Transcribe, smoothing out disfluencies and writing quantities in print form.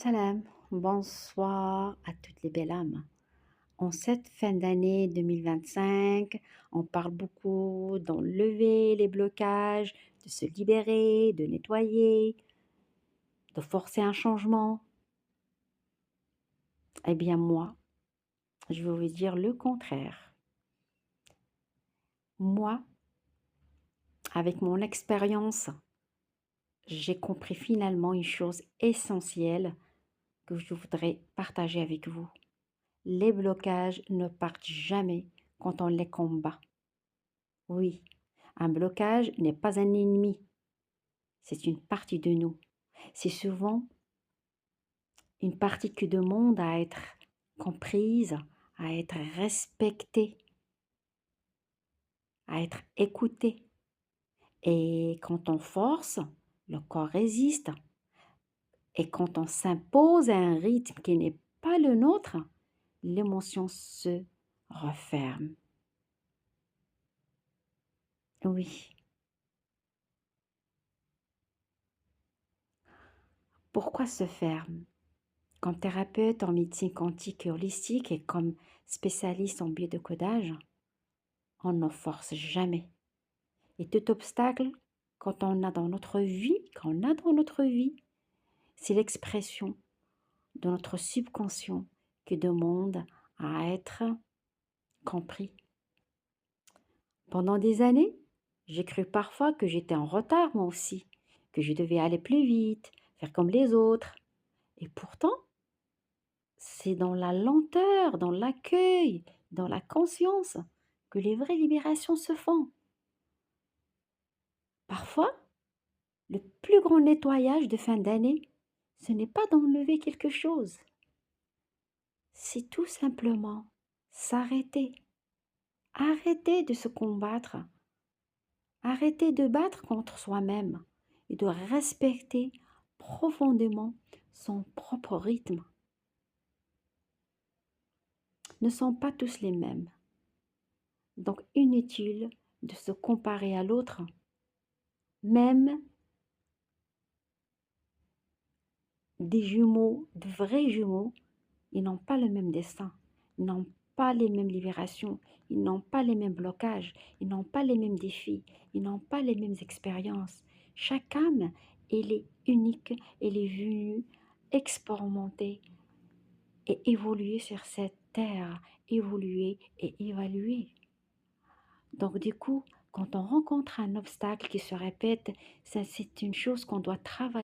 Salam, bonsoir à toutes les belles âmes. En cette fin d'année 2025, on parle beaucoup d'enlever les blocages, de se libérer, de nettoyer, de forcer un changement. Eh bien moi, je vais vous dire le contraire. Moi, avec mon expérience, j'ai compris finalement une chose essentielle que je voudrais partager avec vous. Les blocages ne partent jamais quand on les combat. Oui, un blocage n'est pas un ennemi, c'est une partie de nous. C'est souvent une partie qui demande à être comprise, à être respectée, à être écoutée. Et quand on force, le corps résiste. Et quand on s'impose à un rythme qui n'est pas le nôtre, l'émotion se referme. Oui. Pourquoi se ferme? Comme thérapeute en médecine quantique et holistique et comme spécialiste en biodécodage, on ne force jamais. Et tout obstacle quand on a dans notre vie, c'est l'expression de notre subconscient qui demande à être compris. Pendant des années, j'ai cru parfois que j'étais en retard moi aussi, que je devais aller plus vite, faire comme les autres. Et pourtant, c'est dans la lenteur, dans l'accueil, dans la conscience que les vraies libérations se font. Parfois, le plus grand nettoyage de fin d'année, ce n'est pas d'enlever quelque chose, c'est tout simplement s'arrêter, arrêter de se combattre, arrêter de battre contre soi-même et de respecter profondément son propre rythme. Ne sont pas tous les mêmes, donc inutile de se comparer à l'autre, même des jumeaux, de vrais jumeaux, ils n'ont pas le même destin, ils n'ont pas les mêmes libérations, ils n'ont pas les mêmes blocages, ils n'ont pas les mêmes défis, ils n'ont pas les mêmes expériences. Chaque âme, elle est unique, elle est venue expérimenter et évoluer sur cette terre, évoluer et évaluer. Donc du coup, quand on rencontre un obstacle qui se répète, ça c'est une chose qu'on doit travailler